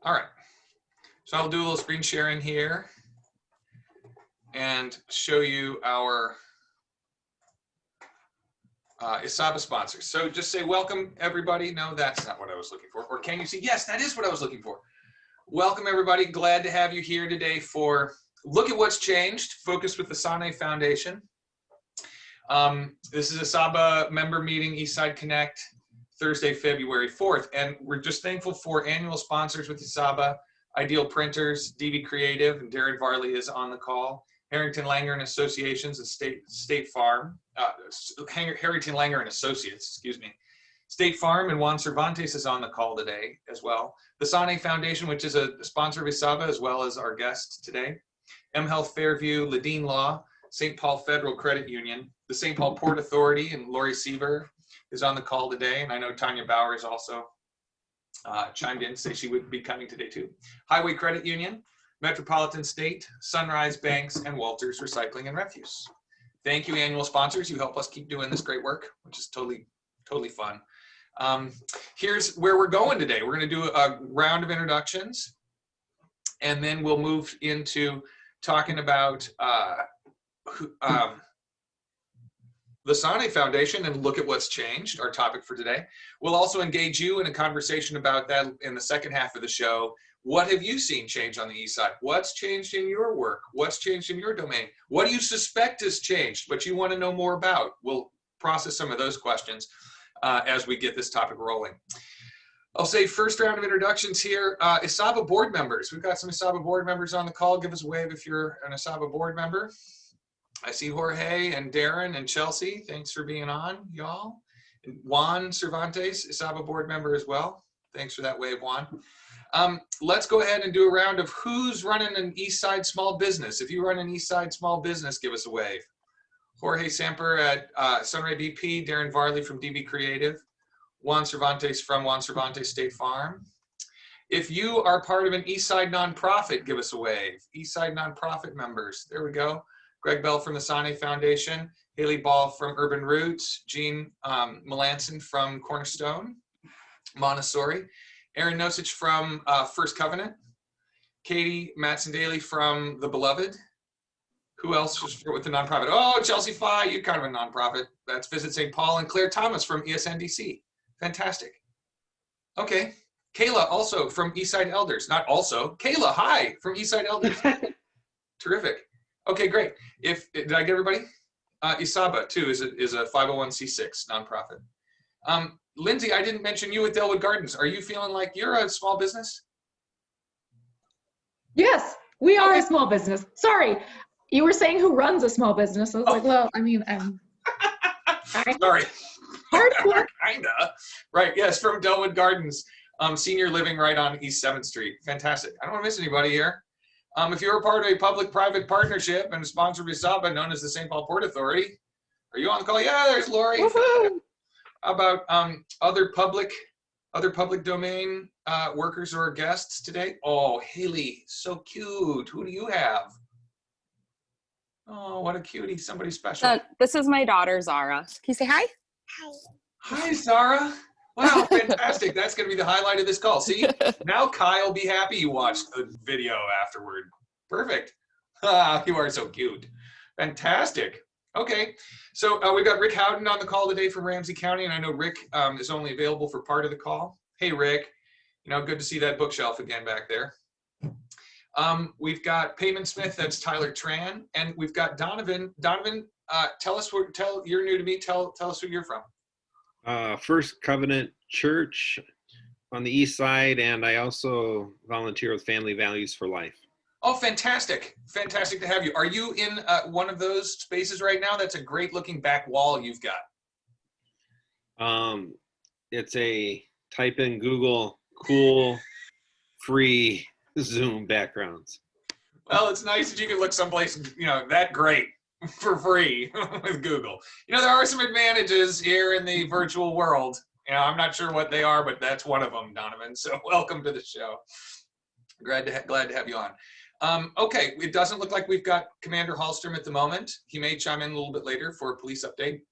All right. So I'll do a little screen sharing here and show you our ISABA sponsors. So just say welcome everybody. No, that's not what I was looking for. Or can you see? Yes, that is what I was looking for. Welcome everybody. Glad to have you here today for Look at What's Changed, focused with the Sanneh Foundation. This is a ISABA member meeting, Eastside Connect, Thursday, February 4th. And we're just thankful for annual sponsors with ISABA, Ideal Printers, DB Creative, and Darren Varley is on the call. Harrington Langer and Associations and State Farm, Harrington Langer and Associates, excuse me. State Farm and Juan Cervantes is on the call today as well. The Sanneh Foundation, which is a sponsor of ISABA, as well as our guest today. mHealth Fairview, Ladine Law, St. Paul Federal Credit Union, the St. Paul Port Authority, and Lori Seaver is on the call today. And I know Tanya Bauer is also chimed in to say she would be coming today too. Highway Credit Union, Metropolitan State, Sunrise Banks, and Walters Recycling and Refuse. Thank you, annual sponsors. You help us keep doing this great work, which is totally fun. Here's where we're going today. We're going to do a round of introductions, and then we'll move into talking about the Sanneh Foundation and look at what's changed, our topic for today. We'll also engage you in a conversation about that in the second half of the show. What have you seen change on the East Side? What's changed in your work? What's changed in your domain? What do you suspect has changed, but you want to know more about? We'll process some of those questions as we get this topic rolling. I'll say first round of introductions here. ISABA board members. We've got some ISABA board members on the call. Give us a wave if you're an ISABA board member. I see Jorge and Darren and Chelsea. Thanks for being on, y'all. And Juan Cervantes, ISABA board member as well. Thanks for that wave, Juan. Let's go ahead and do a round of who's running an East Side small business. If you run an East Side small business, give us a wave. Jorge Samper at Sunray BP, Darren Varley from DB Creative, Juan Cervantes from Juan Cervantes State Farm. If you are part of an East Side nonprofit, give us a wave. East Side nonprofit members, there we go. Gregg Bell from the Sanneh Foundation, Haley Ball from Urban Roots, Jean Melanson from Cornerstone, Montessori, Aaron Nosich from First Covenant, Katie Matson-Daly from The Beloved. Who else was with the nonprofit? Oh, Chelsea Fye, you're kind of a nonprofit. That's Visit St. Paul, and Claire Thomas from ESNDC. Fantastic. Okay. Kayla also from Eastside Elders. Not also. Kayla, hi, from Eastside Elders. Terrific. Okay, great. Did I get everybody? ISABA, too, is a 501c6 nonprofit. Lindsay, I didn't mention you at Delwood Gardens. Are you feeling like you're a small business? Yes, we are a small business. Sorry, you were saying who runs a small business. I was like, well, I mean, sorry. Hard work. Kinda. Right, yes, from Delwood Gardens, senior living right on East 7th Street. Fantastic. I don't want to miss anybody here. If you're a part of a public-private partnership and a sponsor of ISABA known as the St. Paul Port Authority, are you on the call? Yeah, there's Lori. How about other public domain workers or guests today? Oh, Haley, so cute. Who do you have? Oh, what a cutie, somebody special. This is my daughter, Zara. Can you say hi? Hi, Zara. Wow, fantastic. That's going to be the highlight of this call. See, now Kyle be happy you watched the video afterward. Perfect. You are so cute. Fantastic. Okay, so we've got Rick Howden on the call today from Ramsey County, and I know Rick is only available for part of the call. Hey, Rick. Good to see that bookshelf again back there. We've got Payman Smith, that's Tyler Tran, and we've got Donovan. Donovan, you're new to me. Tell us who you're from. First Covenant Church on the East Side, and I also volunteer with Family Values for Life. Oh, fantastic. Fantastic to have you. Are you in one of those spaces right now? That's a great looking back wall you've got. It's a type in Google cool free Zoom backgrounds. Well, it's nice that you can look someplace, that great for free with Google. There are some advantages here in the virtual world. I'm not sure what they are, but that's one of them, Donovan. So welcome to the show. Glad to have you on. Okay, it doesn't look like we've got Commander Hallstrom at the moment. He may chime in a little bit later for a police update.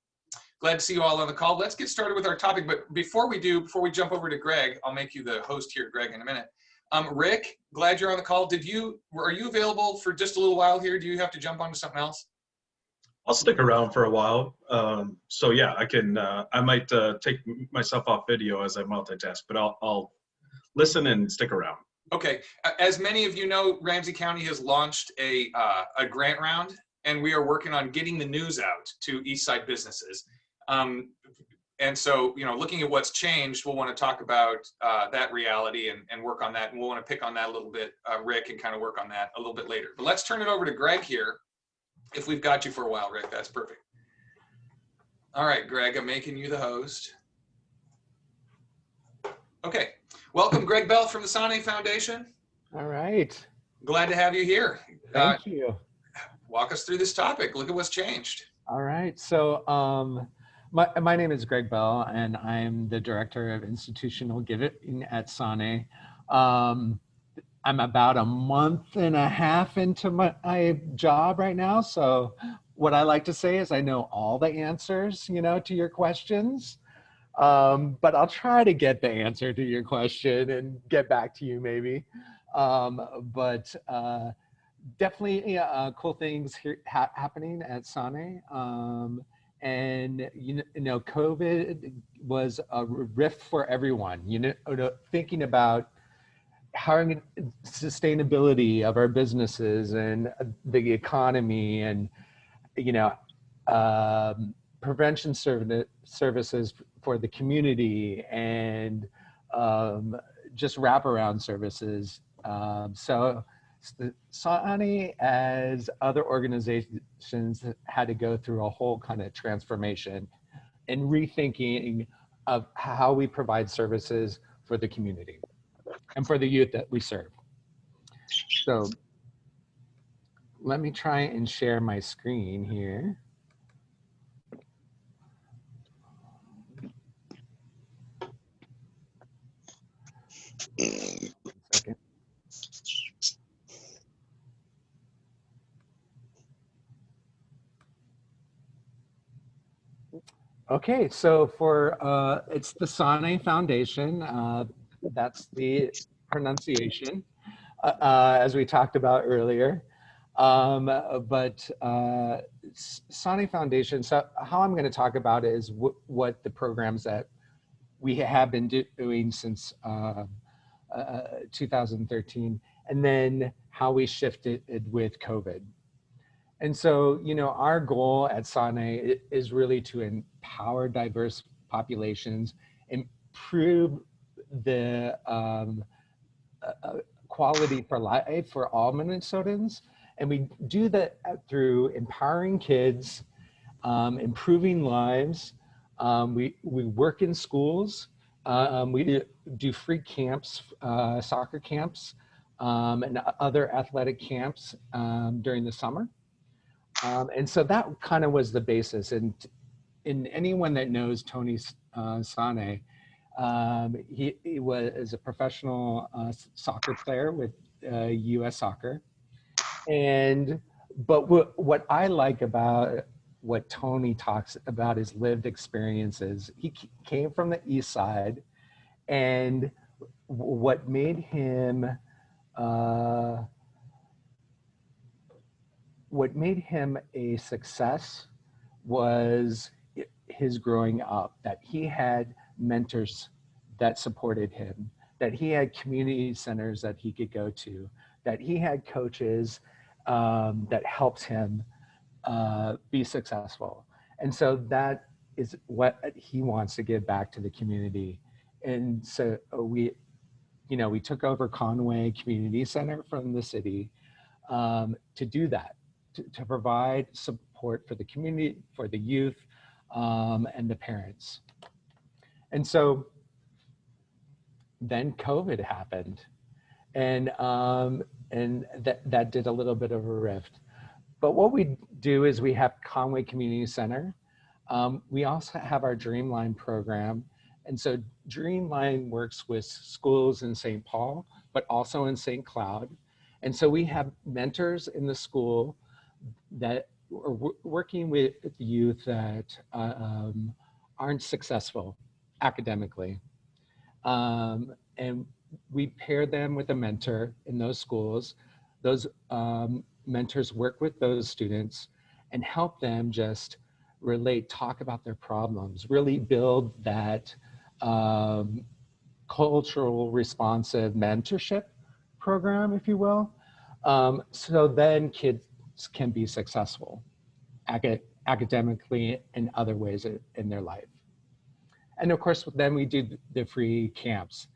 Glad to see you all on the call. Let's get started with our topic. But before we jump over to Greg, I'll make you the host here, Greg, in a minute. Rick, glad you're on the call. Are you available for just a little while here? Do you have to jump onto something else? I'll stick around for a while. So yeah, I can. I might take myself off video as I multitask, but I'll listen and stick around. Okay. As many of you know, Ramsey County has launched a grant round, and we are working on getting the news out to East Side businesses. And so, looking at what's changed, we'll want to talk about that reality and work on that. And we'll want to pick on that a little bit, Rick, and kind of work on that a little bit later. But let's turn it over to Gregg here. If we've got you for a while, Rick, that's perfect. All right, Gregg, I'm making you the host. Okay. Welcome, Gregg Bell from the Sanneh Foundation. All right. Glad to have you here. Thank you. Walk us through this topic. Look at what's changed. All right. So my name is Gregg Bell, and I'm the Director of Institutional Giving at Sanneh. I'm about a month and a half into my job right now. So what I like to say is I know all the answers, to your questions. But I'll try to get the answer to your question and get back to you maybe. But definitely cool things here happening at Sanneh. And COVID was a rift for everyone. Thinking about how sustainability of our businesses and the economy and prevention services for the community and just wraparound services. So Sanneh, as other organizations, had to go through a whole kind of transformation and rethinking of how we provide services for the community and for the youth that we serve. So let me try and share my screen here. Second. Okay, so for it's the Sanneh Foundation. That's the pronunciation, as we talked about earlier. But Sanneh Foundation. So how I'm going to talk about it is what the programs that we have been doing since 2013, and then how we shifted with COVID. And so, our goal at Sanneh is really to empower diverse populations, improve the quality for life for all Minnesotans. And we do that through empowering kids, improving lives. We work in schools. We do free camps, soccer camps, and other athletic camps during the summer. And so that kind of was the basis. And anyone that knows Tony Sanneh, he was a professional soccer player with U.S. Soccer. But what I like about what Tony talks about his lived experiences, he came from the East Side, and what made him a success was his growing up, that he had mentors that supported him, that he had community centers that he could go to, that he had coaches that helped him be successful. And so that is what he wants to give back to the community. And so we took over Conway Community Center from the city to do that, to provide support for the community, for the youth, and the parents. And so then COVID happened, and that did a little bit of a rift. But what we do is we have Conway Community Center. We also have our Dreamline program. And so Dreamline works with schools in St. Paul, but also in St. Cloud. And so we have mentors in the school that are working with youth that aren't successful academically. And we pair them with a mentor in those schools. Those mentors work with those students and help them just relate, talk about their problems, really build that cultural responsive mentorship program, if you will. So then kids can be successful academically and other ways in their life. And of course, then we do the free camps.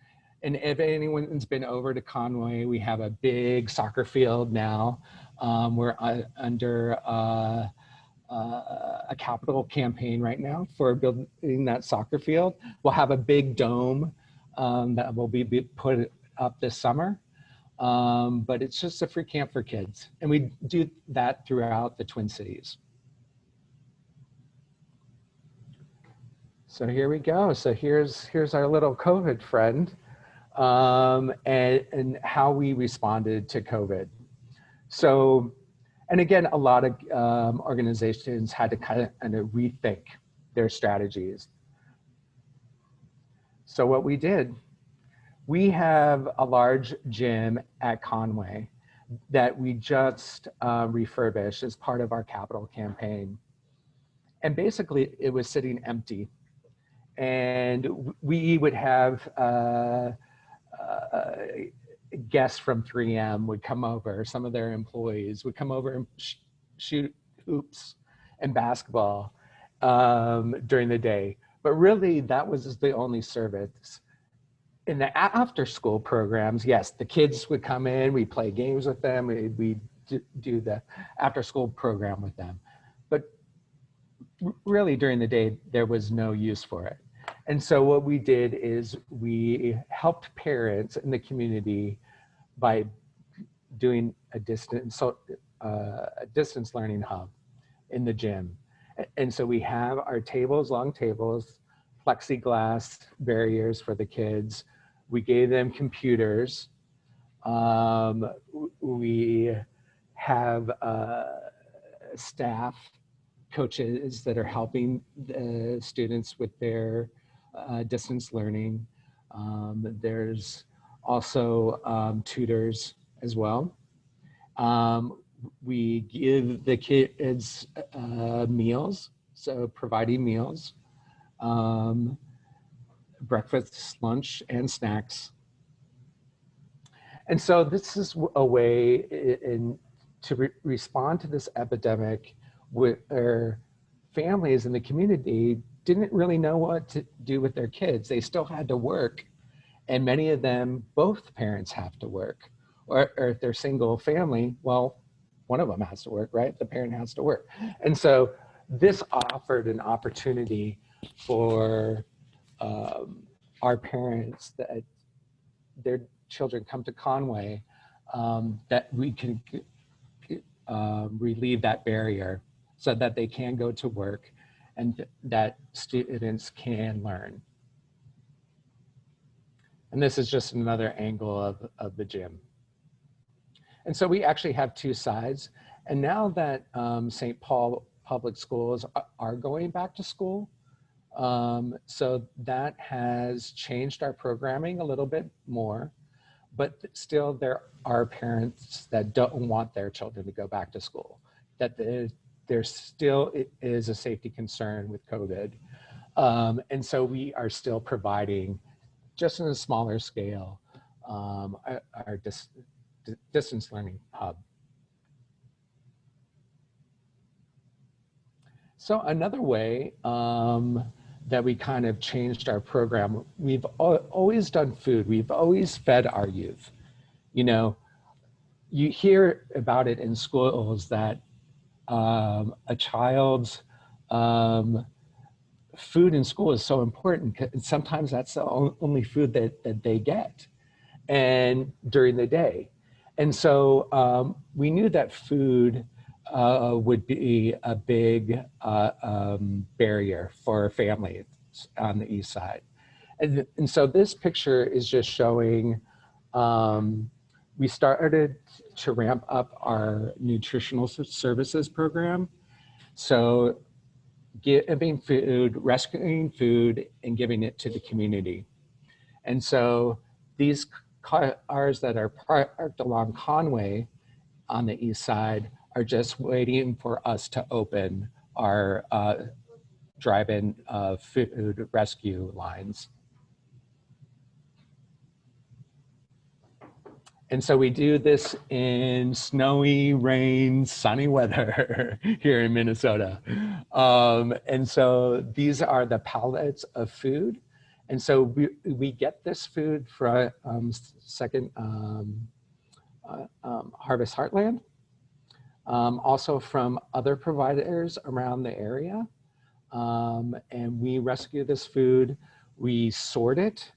And if anyone's been over to Conway, we have a big soccer field now. We're under a capital campaign right now for building that soccer field. We'll have a big dome that will be put up this summer. But it's just a free camp for kids. And we do that throughout the Twin Cities. So here we go. So here's our little COVID friend and how we responded to COVID. So, and again, a lot of organizations had to kind of rethink their strategies. So what we did, we have a large gym at Conway that we just refurbished as part of our capital campaign. And basically it was sitting empty. And we would have guests from 3M would come over, some of their employees would come over and shoot hoops and basketball during the day. But really that was the only service. In the after school programs, yes, the kids would come in, we play games with them, we do the after school program with them. But really during the day, there was no use for it. And so what we did is we helped parents in the community by doing a distance learning hub in the gym. And so we have our tables, long tables, plexiglass barriers for the kids. We gave them computers. We have staff, coaches that are helping the students with their distance learning. There's also tutors as well. We give the kids meals, so providing meals, breakfast, lunch, and snacks. And so this is a way to respond to this epidemic where families in the community didn't really know what to do with their kids. They still had to work. And many of them, both parents have to work. Or if they're single family, well, one of them has to work, right? The parent has to work. And so this offered an opportunity for our parents that their children come to Conway, that we can relieve that barrier so that they can go to work and that students can learn. And this is just another angle of the gym. And so we actually have two sides. And now that St. Paul Public Schools are going back to school, so that has changed our programming a little bit more, but still there are parents that don't want their children to go back to school, that there still is a safety concern with COVID. And so we are still providing, just on a smaller scale, our distance learning hub. So another way that we kind of changed our program, we've always done food. We've always fed our youth. You know, you hear about it in schools that a child's food in school is so important. Sometimes that's the only food that they get and during the day. And so we knew that food would be a big barrier for families on the east side. And so this picture is just showing, we started to ramp up our nutritional services program. So giving food, rescuing food, and giving it to the community. And so these cars that are parked along Conway on the east side are just waiting for us to open our drive-in food rescue lines. And so we do this in snowy, rain, sunny weather here in Minnesota. And so these are the pallets of food. And so we get this food from Harvest Heartland, also from other providers around the area. And we rescue this food, we sort it,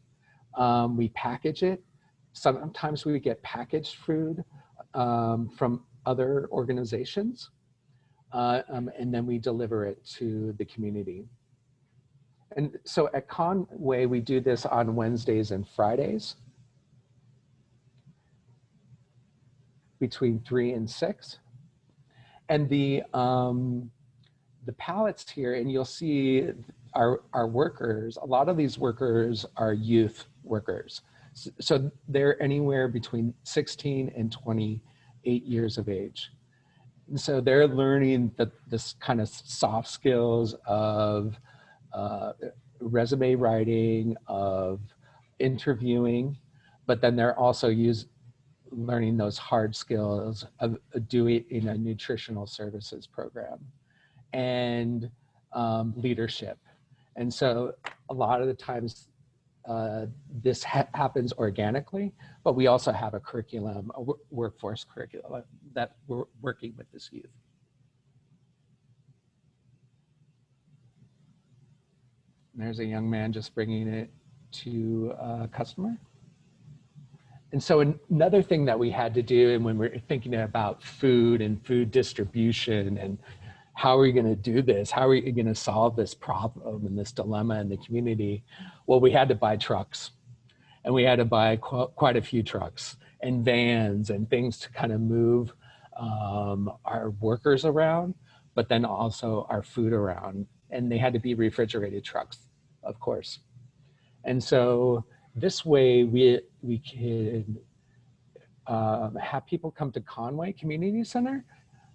we package it. Sometimes we get packaged food from other organizations, and then we deliver it to the community. And so at Conway, we do this on Wednesdays and Fridays between 3 and 6. And the pallets here, and you'll see our workers, a lot of these workers are youth workers. So they're anywhere between 16 and 28 years of age. And so they're learning this kind of soft skills of resume writing, of interviewing, but then they're also learning those hard skills of doing in a nutritional services program and leadership. And so a lot of the times this happens organically, but we also have a curriculum, a workforce curriculum that we're working with this youth. And there's a young man just bringing it to a customer. And so another thing that we had to do, and when we're thinking about food and food distribution and how are we going to do this? How are we going to solve this problem and this dilemma in the community? Well, we had to buy trucks, and we had to buy quite a few trucks and vans and things to kind of move our workers around, but then also our food around. And they had to be refrigerated trucks, of course. And so this way we could have people come to Conway Community Center,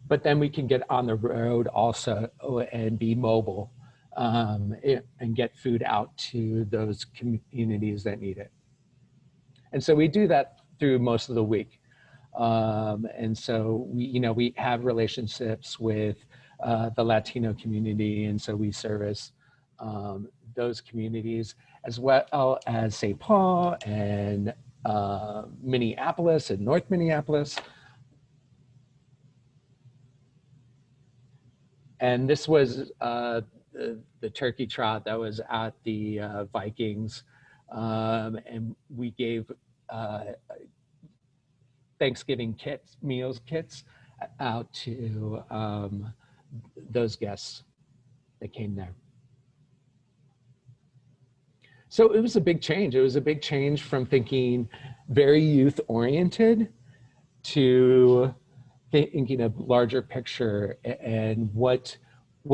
but then we can get on the road also and be mobile and get food out to those communities that need it. And so we do that through most of the week. And so we have relationships with the Latino community, and so we service those communities as well as St. Paul and Minneapolis and North Minneapolis. And this was the turkey trot that was at the Vikings. And we gave Thanksgiving meals kits out to those guests that came there. So it was a big change. It was a big change from thinking very youth oriented to thinking of larger picture and what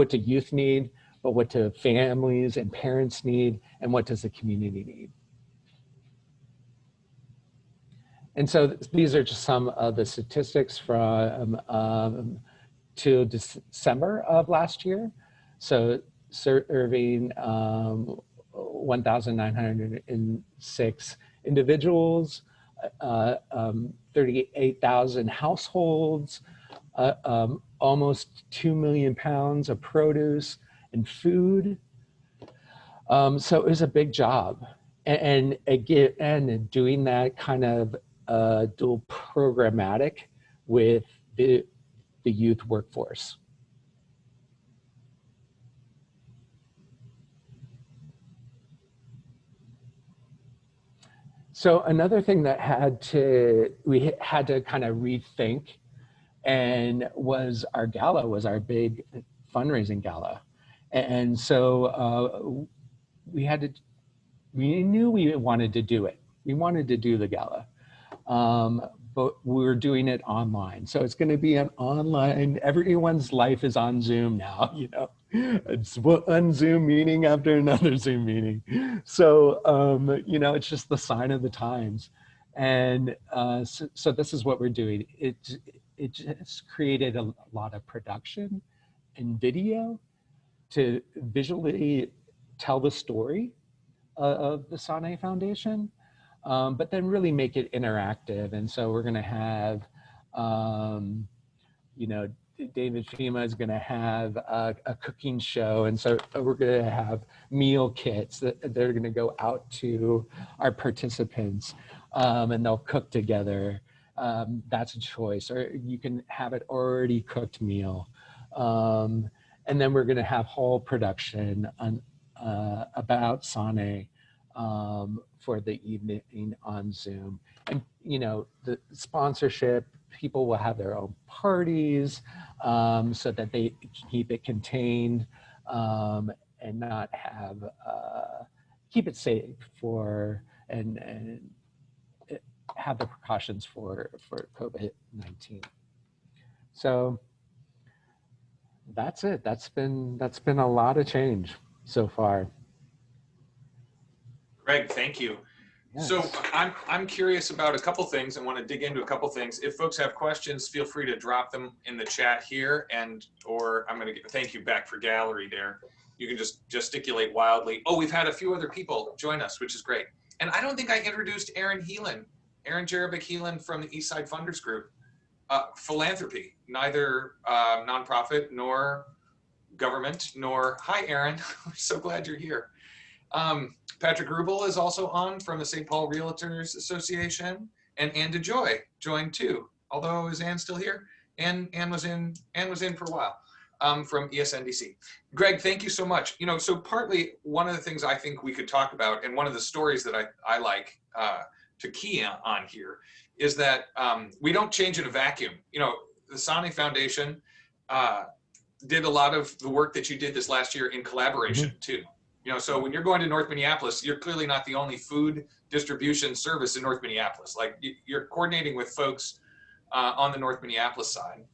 do youth need, but what do families and parents need, and what does the community need? And so these are just some of the statistics from to December of last year. So serving 1,906 individuals, 38,000 households, almost 2 million pounds of produce and food. So it was a big job. And again, doing that kind of dual programmatic with the youth workforce. So another thing that we had to kind of rethink and was our gala, was our big fundraising gala. And so we knew we wanted to do it. We wanted to do the gala, but we're doing it online. So it's gonna be an online, everyone's life is on Zoom now, It's one Zoom meeting after another Zoom meeting. So, it's just the sign of the times. And so this is what we're doing. It just created a lot of production and video to visually tell the story of the Sanneh Foundation, but then really make it interactive. And so we're going to have, you know, David Fema is going to have a cooking show. And so we're going to have meal kits that they're going to go out to our participants, and they'll cook together. That's a choice, or you can have it already cooked meal. And then we're going to have whole production on, about Sanneh for the evening on Zoom. And, you know, the sponsorship, people will have their own parties so that they keep it contained and not have, keep it safe for, and have the precautions for COVID-19. So that's it. That's been a lot of change so far. Gregg, thank you. Yes. So I'm curious about a couple things and want to dig into a couple things. If folks have questions, feel free to drop them in the chat here, and or I'm going to thank you back for gallery there. You can just gesticulate wildly. Oh, we've had a few other people join us, which is great. And I don't think I introduced Aaron Heelan, Aaron Jerebick Heelan from the Eastside Funders Group. Philanthropy, neither nonprofit nor government, nor, hi Aaron, we're so glad you're here. Patrick Rubel is also on from the St. Paul Realtors Association, and Ann DeJoy joined too. Although, is Ann still here? Ann was in for a while from ESNDC. Gregg, thank you so much. You know, so partly one of the things I think we could talk about, and one of the stories that I like to key on here, is that we don't change in a vacuum. You know, the Sanneh Foundation did a lot of the work that you did this last year in collaboration too. You know, so when you're going to North Minneapolis, you're clearly not the only food distribution service in North Minneapolis. Like, you're coordinating with folks on the North Minneapolis side.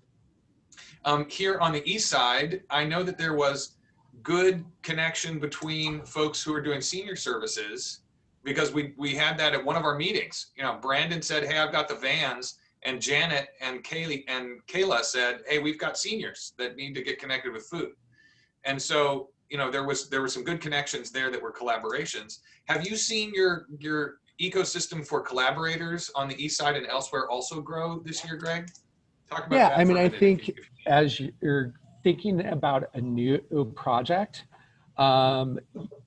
Here on the east side, I know that there was good connection between folks who are doing senior services, because we had that at one of our meetings. You know, Brandon said, hey, I've got the vans, and Janet and Kayla said, hey, we've got seniors that need to get connected with food. And so, you know, there were some good connections there that were collaborations. Have you seen your ecosystem for collaborators on the east side and elsewhere also grow this year, Gregg? Talk about that. I mean, I think as you're thinking about a new project,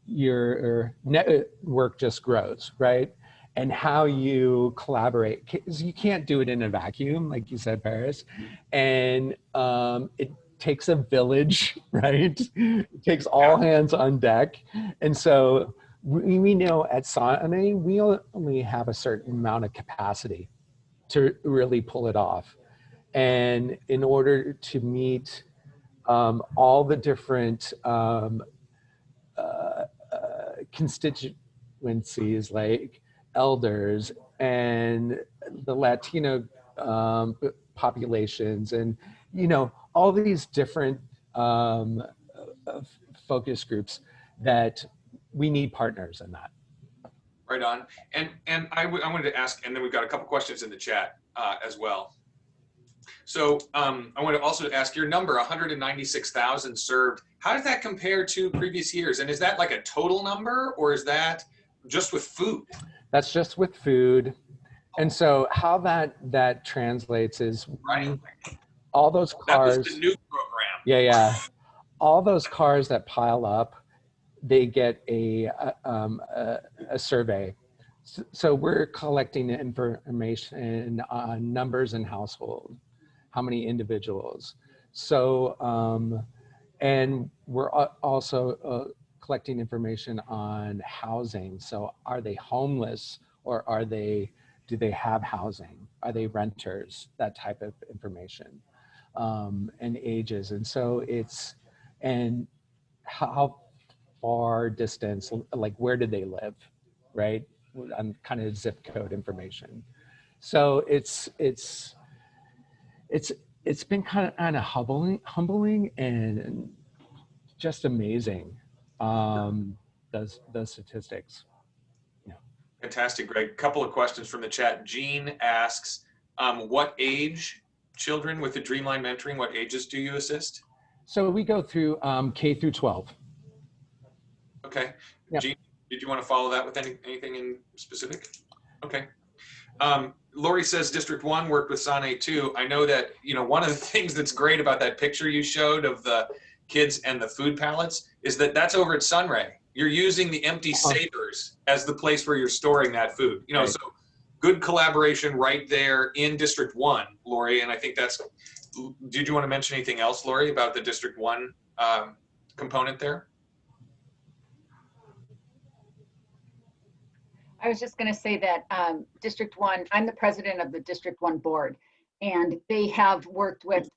your network just grows, right? And how you collaborate, because you can't do it in a vacuum, like you said, Paris. And it takes a village, right? It takes all hands on deck. And so we know at Sanneh, we only have a certain amount of capacity to really pull it off. And in order to meet all the different constituencies, like elders and the Latino populations, and, you know, all these different focus groups, that we need partners in that. Right on. And I wanted to ask, and then we've got a couple questions in the chat as well. So I want to also ask, your number, 196,000 served, how does that compare to previous years? And is that like a total number, or is that just with food? That's just with food. And so how that translates is, right, all those cars. That was the new program. Yeah. All those cars that pile up, they get a survey. So we're collecting information on numbers in household, how many individuals. So, and we're also collecting information on housing. So are they homeless, or do they have housing? Are they renters? That type of information, and ages. And so and how far distance, like where did they live, right? On kind of zip code information. So it's been kind of humbling and just amazing, those statistics. Yeah. Fantastic, Greg. Couple of questions from the chat. Jean asks, what age children with the Dreamline mentoring, what ages do you assist? So we go through K through 12. Okay. Yep. Jean, did you want to follow that with anything in specific? Okay. Lori says District 1 worked with Sanneh too. I know that, one of the things that's great about that picture you showed of the kids and the food pallets is that that's over at Sunray. You're using the empty savers as the place where you're storing that food. Right. So good collaboration right there in District 1, Lori. And I think did you want to mention anything else, Lori, about the District 1 component there? I was just going to say that District 1, I'm the president of the District 1 board, and they have worked with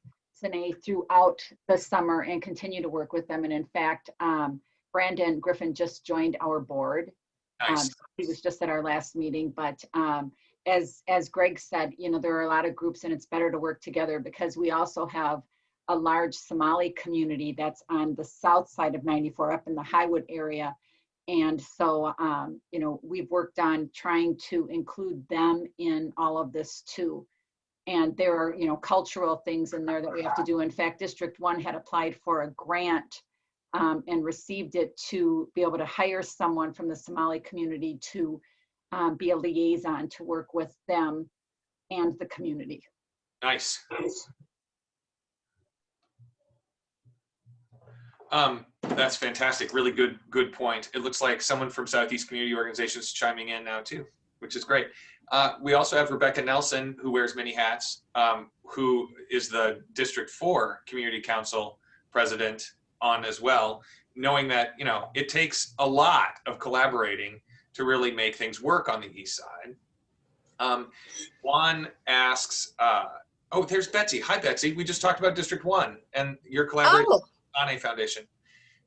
Sanneh throughout the summer and continue to work with them. And in fact, Brandon Griffin just joined our board. Nice. He was just at our last meeting, but as Greg said, there are a lot of groups and it's better to work together because we also have a large Somali community that's on the south side of 94 up in the Highwood area. And so, we've worked on trying to include them in all of this too. And there are, cultural things in there that we have to do. In fact, District 1 had applied for a grant and received it to be able to hire someone from the Somali community to be a liaison to work with them and the community. Nice. That's fantastic. Really good point. It looks like someone from Southeast Community Organizations is chiming in now too, which is great. We also have Rebecca Nelson, who wears many hats, who is the District 4 Community Council president on as well, knowing that, it takes a lot of collaborating to really make things work on the east side. Juan asks, oh, there's Betsy. Hi, Betsy. We just talked about District 1 and your collaboration with the Sanneh Foundation.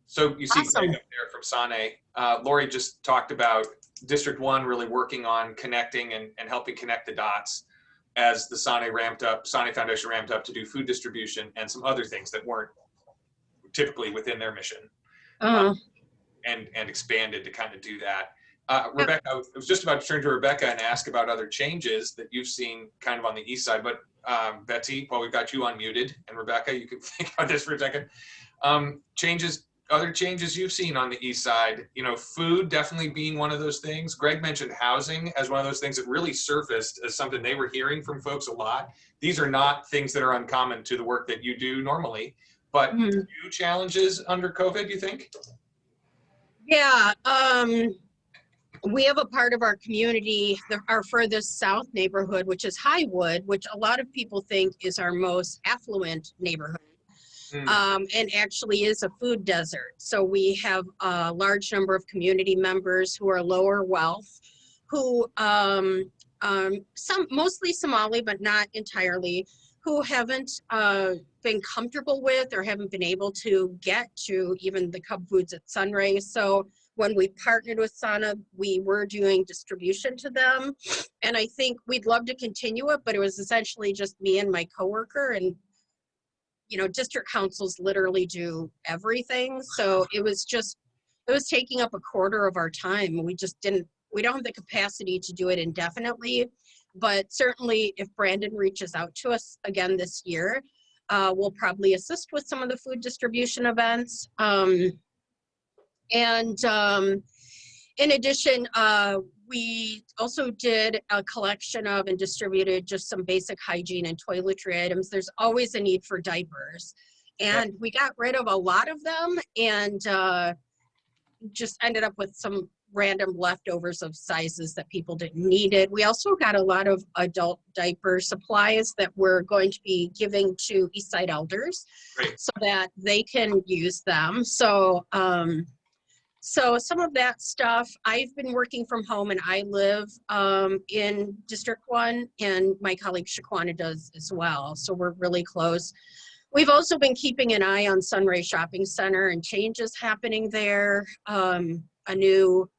So you see Awesome. Greg up there from Sanneh. Lori just talked about District 1 really working on connecting and helping connect the dots as the Sanneh Foundation ramped up to do food distribution and some other things that weren't typically within their mission, and expanded to kind of do that. Rebecca, I was just about to turn to Rebecca and ask about other changes that you've seen kind of on the east side, but Betsy, while we've got you unmuted, and Rebecca, you can think about this for a second. Other changes you've seen on the east side, food definitely being one of those things. Greg mentioned housing as one of those things that really surfaced as something they were hearing from folks a lot. These are not things that are uncommon to the work that you do normally, but new challenges under COVID, you think? Yeah, we have a part of our community, our furthest south neighborhood, which is Highwood, which a lot of people think is our most affluent neighborhood. And actually is a food desert. So we have a large number of community members who are lower wealth, who some mostly Somali, but not entirely, who haven't been comfortable with or haven't been able to get to even the Cub Foods at Sunray. So when we partnered with Sanneh, we were doing distribution to them. And I think we'd love to continue it, but it was essentially just me and my coworker, and district councils literally do everything. So it was taking up a quarter of our time. We don't have the capacity to do it indefinitely, but certainly if Brandon reaches out to us again this year, we'll probably assist with some of the food distribution events. In addition, we also did a collection of and distributed just some basic hygiene and toiletry items. There's always a need for diapers. And we got rid of a lot of them and just ended up with some random leftovers of sizes that people didn't need it. We also got a lot of adult diaper supplies that we're going to be giving to Eastside elders so that they can use them. So some of that stuff, I've been working from home and I live in District 1 and my colleague Shaquana does as well. So we're really close. We've also been keeping an eye on Sunray Shopping Center and changes happening there. A new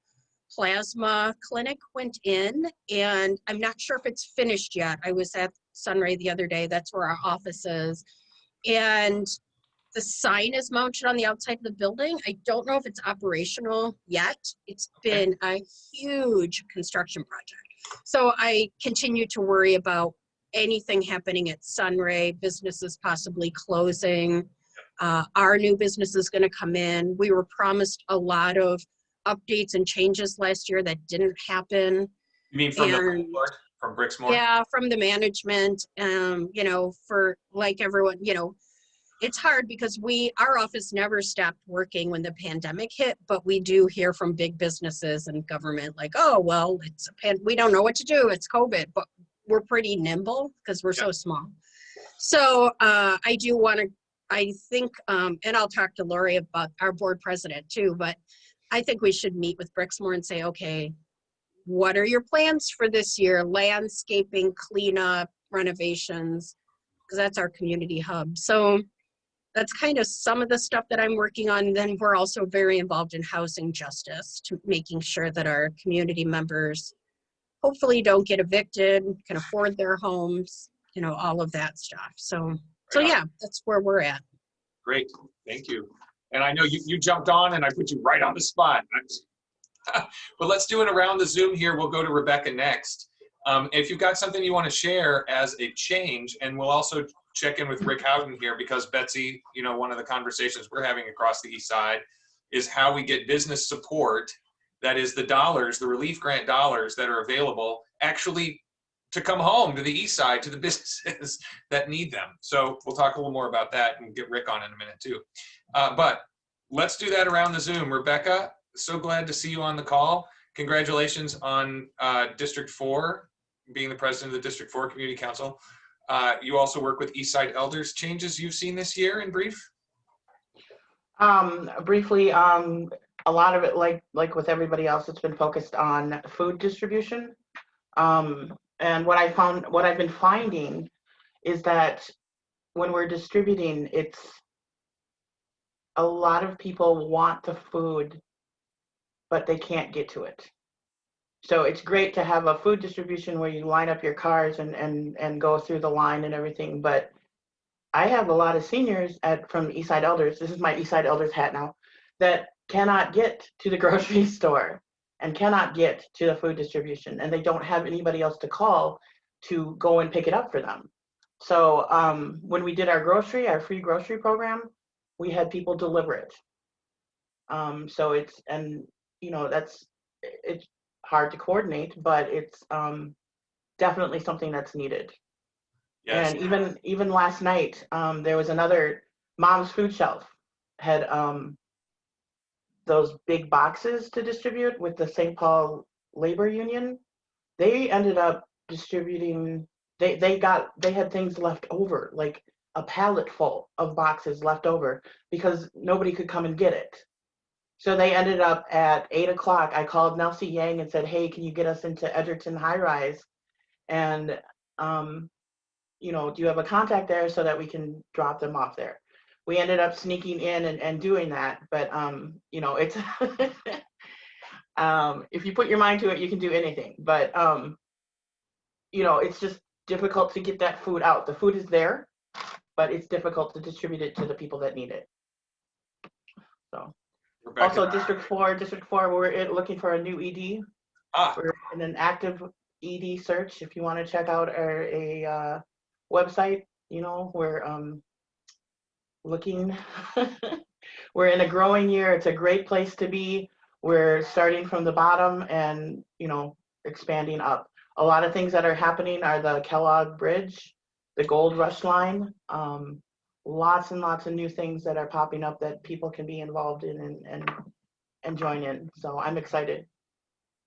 plasma clinic went in and I'm not sure if it's finished yet. I was at Sunray the other day, that's where our office is. And The sign is mounted on the outside of the building. I don't know if it's operational yet. It's been a huge construction project. So I continue to worry about anything happening at Sunray, businesses possibly closing. Our new business is going to come in. We were promised a lot of updates and changes last year that didn't happen. You mean from the And- board, from Brixmore? Yeah, from the management, you know, for like everyone, you know, it's hard because our office never stopped working when the pandemic hit, but we do hear from big businesses and government like, oh, well, we don't know what to do. It's COVID, but we're pretty nimble because we're so small. So I do want to, I think, and I'll talk to Lori about our board president too, but I think we should meet with Brixmore and say, okay, what are your plans for this year? Landscaping, cleanup, renovations, because that's our community hub. So that's kind of some of the stuff that I'm working on. Then we're also very involved in housing justice, to making sure that our community members hopefully don't get evicted, can afford their homes, you know, all of that stuff. So yeah, that's where we're at. Great, thank you. And I know you jumped on and I put you right on the spot. But let's do it around the Zoom here. We'll go to Rebecca next. If you've got something you want to share as a change, and we'll also check in with Rick Houghton here, because Betsy, you know, one of the conversations we're having across the East Side is how we get business support, that is the dollars, the relief grant dollars that are available, actually to come home to the East Side, to the businesses that need them. So we'll talk a little more about that and get Rick on in a minute too. But let's do that around the Zoom. Rebecca, so glad to see you on the call. Congratulations on District 4, being the president of the District 4 Community Council. You also work with East Side Elders. Changes you've seen this year in brief? Briefly, a lot of it, like with everybody else, it's been focused on food distribution. And what I've been finding is that when we're distributing, it's a lot of people want the food, but they can't get to it. So it's great to have a food distribution where you line up your cars and go through the line and everything. But I have a lot of seniors from East Side Elders, this is my East Side Elders hat now, that cannot get to the grocery store and cannot get to the food distribution, and they don't have anybody else to call to go and pick it up for them. So when we did our free grocery program, we had people deliver it. So it's hard to coordinate, but it's definitely something that's needed. Yes. And even last night, there was another Mom's Food Shelf had those big boxes to distribute with the St. Paul Labor Union. They ended up distributing, they had things left over, like a pallet full of boxes left over because nobody could come and get it. So they ended up at 8 o'clock. I called Nelsie Yang and said, hey, can you get us into Edgerton High Rise? And, do you have a contact there so that we can drop them off there? We ended up sneaking in and doing that. But, it's, if you put your mind to it, you can do anything. But, it's just difficult to get that food out. The food is there, but it's difficult to distribute it to the people that need it. So. Rebecca. Also, District 4, we're looking for a new ED. We're in an active ED search. If you want to check out a website, we're looking. We're in a growing year. It's a great place to be. We're starting from the bottom and, expanding up. A lot of things that are happening are the Kellogg Bridge, the Gold Rush Line. Lots and lots of new things that are popping up that people can be involved in and join in. So I'm excited.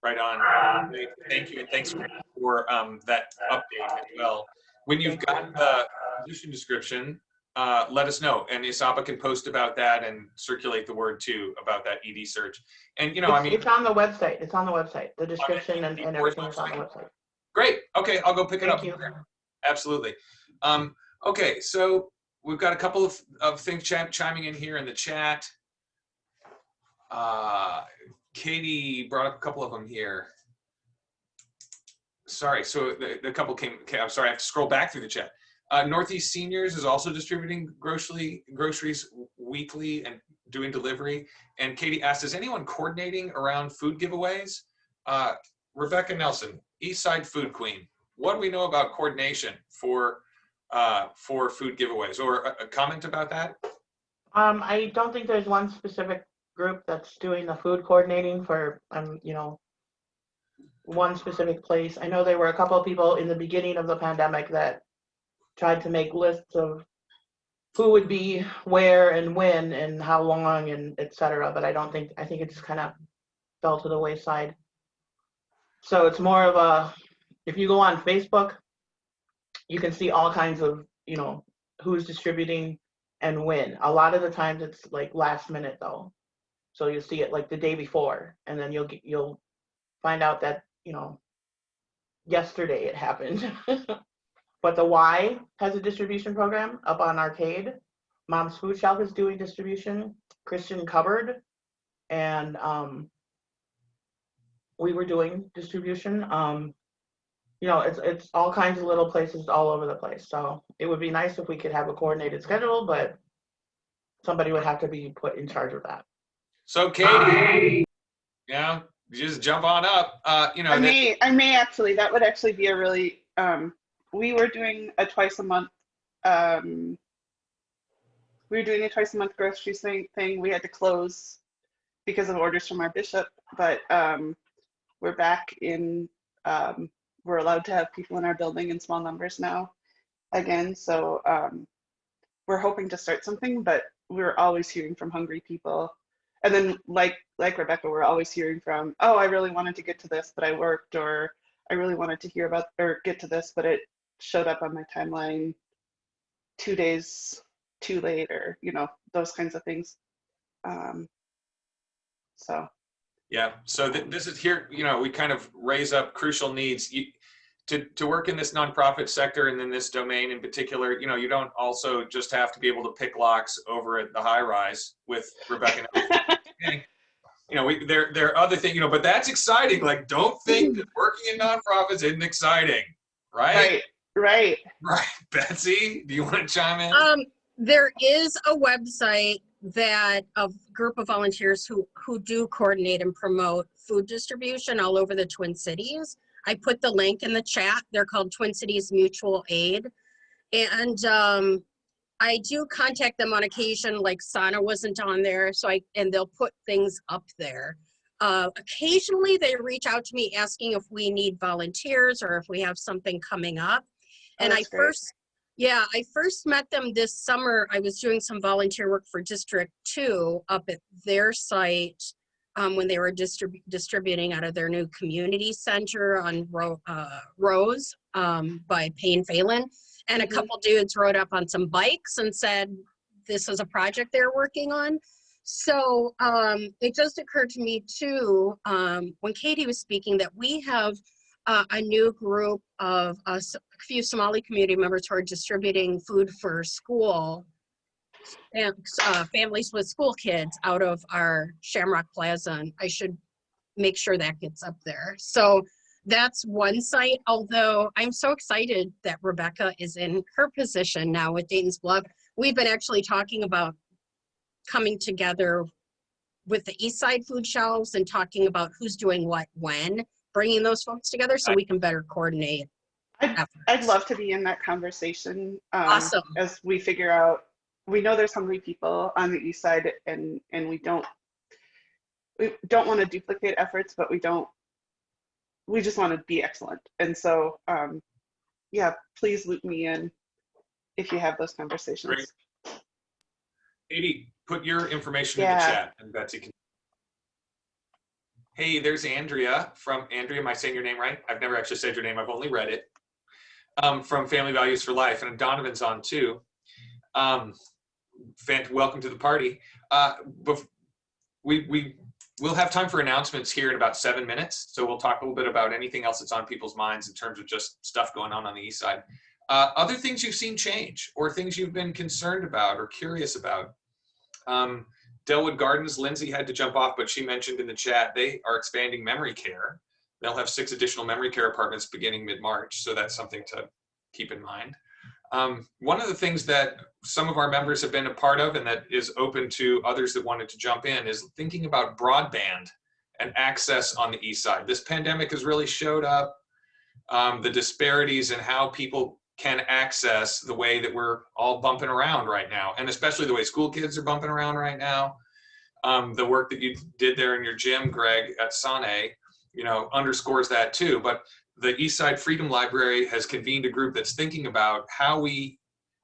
Right on. Thank you, and thanks for that update as well. When you've got the position description, let us know, and Isapa can post about that and circulate the word too about that ED search. And it's on the website. It's on the website. The description and everything is on the website. Great. Okay, I'll go pick it up. Thank you. Absolutely. Okay, so we've got a couple of things chiming in here in the chat. Katie brought up a couple of them here. Sorry, so the couple came, I'm sorry, I have to scroll back through the chat. Northeast Seniors is also distributing groceries weekly and doing delivery. And Katie asked, is anyone coordinating around food giveaways? Rebecca Nelson, Eastside Food Queen. What do we know about coordination for food giveaways? Or a comment about that? I don't think there's one specific group that's doing the food coordinating for, one specific place. I know there were a couple of people in the beginning of the pandemic that tried to make lists of who would be where and when and how long and et cetera, but I think it just kind of fell to the wayside. So it's more of a, if you go on Facebook, you can see all kinds of, who's distributing and when. A lot of the times it's like last minute though. So you'll see it like the day before, and then you'll find out that, yesterday it happened. But the Y has a distribution program up on Arcade. Mom's Food Shelf is doing distribution. Christian Cupboard, and we were doing distribution. It's all kinds of little places all over the place. So it would be nice if we could have a coordinated schedule, but somebody would have to be put in charge of that. So Katie, yeah, just jump on up. I may actually, that would actually be a really, we were doing a twice a month grocery thing. We had to close because of orders from our bishop, but we're back in, we're allowed to have people in our building in small numbers now again. So we're hoping to start something, but we're always hearing from hungry people. And then like Rebecca, we're always hearing from, oh, I really wanted to get to this, but I worked, or I really wanted to hear about or get to this, but it showed up on my timeline 2 days too late, or, those kinds of things. So. Yeah, so this is here, we kind of raise up crucial needs. To work in this nonprofit sector and in this domain in particular, you don't also just have to be able to pick locks over at the high rise with Rebecca. There are other things, but that's exciting. Like, don't think that working in nonprofits isn't exciting, right? Right. Betsy, do you want to chime in? There is a website that a group of volunteers who do coordinate and promote food distribution all over the Twin Cities. I put the link in the chat. They're called Twin Cities Mutual Aid. And I do contact them on occasion, like Sanneh wasn't on there, and they'll put things up there. Occasionally they reach out to me asking if we need volunteers or if we have something coming up. And I first met them this summer. I was doing some volunteer work for District 2 up at their site when they were distributing out of their new community center on Rose by Payne Phelan. And a couple dudes rode up on some bikes and said, this is a project they're working on. So it just occurred to me too, when Katie was speaking, that we have a new group of a few Somali community members who are distributing food for school and families with school kids out of our Shamrock Plaza. And I should make sure that gets up there. So that's one site, although I'm so excited that Rebecca is in her position now with Dayton's Bluff. We've been actually talking about coming together with the East Side food shelves and talking about who's doing what when, bringing those folks together so we can better coordinate. I'd love to be in that conversation. Awesome. As we figure out, we know there's hungry people on the East Side, and we don't want to duplicate efforts, but we just want to be excellent. And so, yeah, please loop me in if you have those conversations. Great. Katie, put your information in the chat and Betsy can. Hey, there's Andrea from Andrea. Am I saying your name right? I've never actually said your name. I've only read it. From Family Values for Life, and Donovan's on too. Welcome to the party. We'll have time for announcements here in about 7 minutes. So we'll talk a little bit about anything else that's on people's minds in terms of just stuff going on the East Side. Other things you've seen change or things you've been concerned about or curious about. Delwood Gardens, Lindsay had to jump off, but she mentioned in the chat, they are expanding memory care. They'll have 6 additional memory care apartments beginning mid-March. So that's something to keep in mind. One of the things that some of our members have been a part of and that is open to others that wanted to jump in is thinking about broadband and access on the east side. This pandemic has really showed up the disparities in how people can access the way that we're all bumping around right now, and especially the way school kids are bumping around right now. The work that you did there in your gym, Greg, at Sanneh, underscores that too. But the Eastside Freedom Library has convened a group that's thinking about how we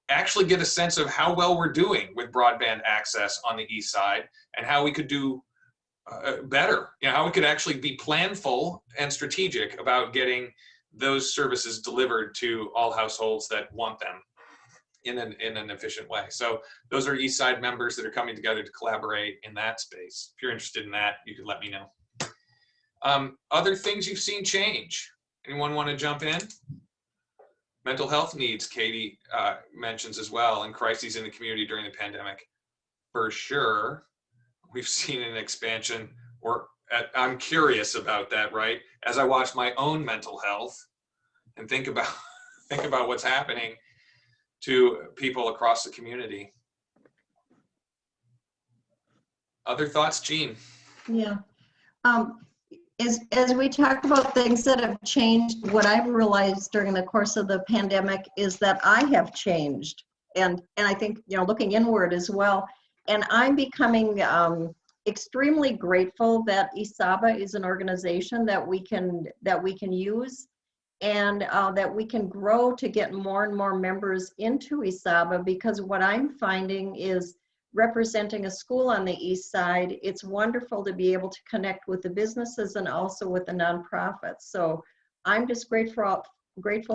actually get a sense of how well we're doing with broadband access on the east side and how we could do better, how we could actually be planful and strategic about getting those services delivered to all households that want them in an efficient way. So those are East Side members that are coming together to collaborate in that space. If you're interested in that, you could let me know. Other things you've seen change. Anyone want to jump in? Mental health needs, Katie mentions as well, and crises in the community during the pandemic. For sure, we've seen an expansion, or I'm curious about that, right? As I watch my own mental health and think about what's happening to people across the community. Other thoughts, Jean? Yeah. As we talk about things that have changed, what I've realized during the course of the pandemic is that I have changed. And I think, looking inward as well. And I'm becoming extremely grateful that ISABA is an organization that we can use, and that we can grow to get more and more members into ISABA, because what I'm finding is, representing a school on the east side, it's wonderful to be able to connect with the businesses and also with the nonprofits. So I'm just grateful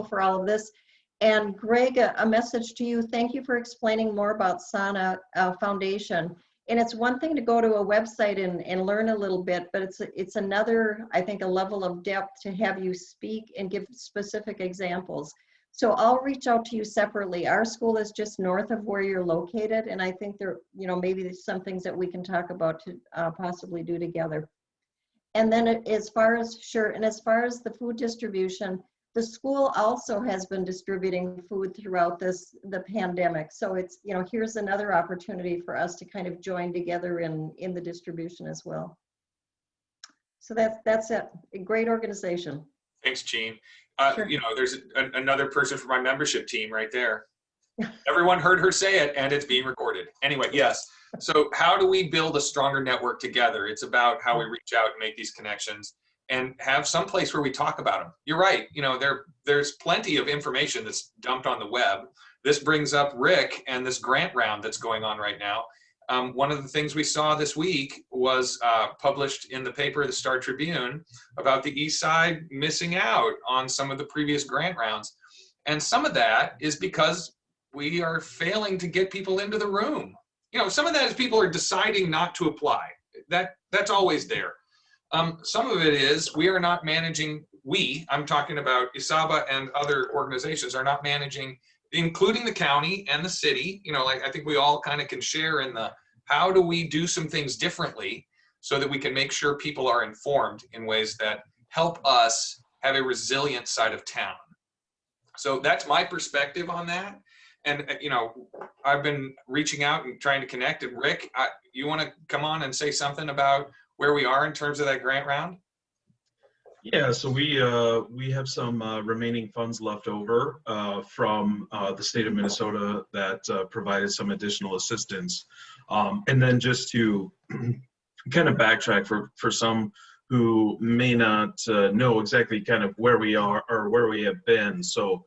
for all of this. And Greg, a message to you. Thank you for explaining more about Sanneh Foundation. And it's one thing to go to a website and learn a little bit, but it's another, I think, a level of depth to have you speak and give specific examples. So I'll reach out to you separately. Our school is just north of where you're located, and I think there, maybe there's some things that we can talk about to possibly do together. And then as far as the food distribution, the school also has been distributing food throughout the pandemic. So it's, here's another opportunity for us to kind of join together in the distribution as well. So that's it. A great organization. Thanks, Jean. Sure. There's another person from my membership team right there. Everyone heard her say it, and it's being recorded. Anyway, yes. So how do we build a stronger network together? It's about how we reach out and make these connections and have some place where we talk about them. You're right. There's plenty of information that's dumped on the web. This brings up Rick and this grant round that's going on right now. One of the things we saw this week was published in the paper, the Star Tribune, about the East Side missing out on some of the previous grant rounds. And some of that is because we are failing to get people into the room. Some of that is people are deciding not to apply. That's always there. Some of it is we are not managing, I'm talking about ISABA and other organizations, are not managing, including the county and the city. I think we all kind of can share in the, how do we do some things differently so that we can make sure people are informed in ways that help us have a resilient side of town. So that's my perspective on that. And, I've been reaching out and trying to connect. And Rick, you want to come on and say something about where we are in terms of that grant round? Yeah, so we have some remaining funds left over from the state of Minnesota that provided some additional assistance. And then just to kind of backtrack for some who may not know exactly kind of where we are or where we have been. So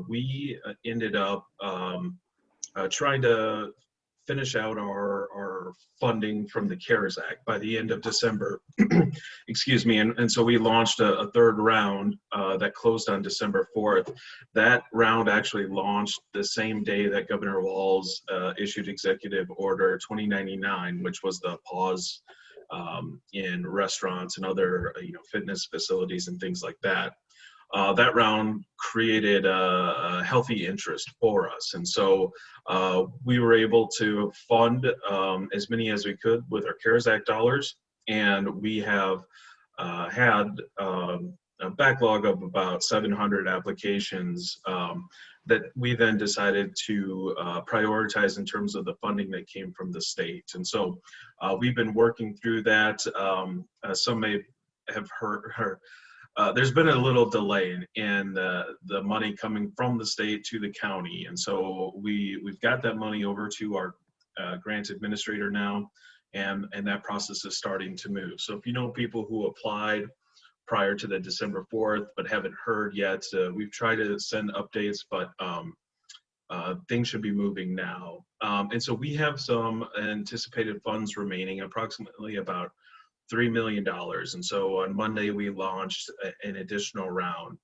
we ended up trying to finish out our funding from the CARES Act by the end of December. Excuse me. And so we launched a third round that closed on December 4th. That round actually launched the same day that Governor Walz issued Executive Order 2099, which was the pause in restaurants and other fitness facilities and things like that. That round created a healthy interest for us. And so we were able to fund as many as we could with our CARES Act dollars. And we have had a backlog of about 700 applications that we then decided to prioritize in terms of the funding that came from the state. And so we've been working through that. Some may have heard there's been a little delay in the money coming from the state to the county. And so we've got that money over to our grant administrator now, and that process is starting to move. So if you know people who applied prior to the December 4th but haven't heard yet, we've tried to send updates, but things should be moving now. And so we have some anticipated funds remaining, approximately about $3 million. And so on Monday, we launched an additional round.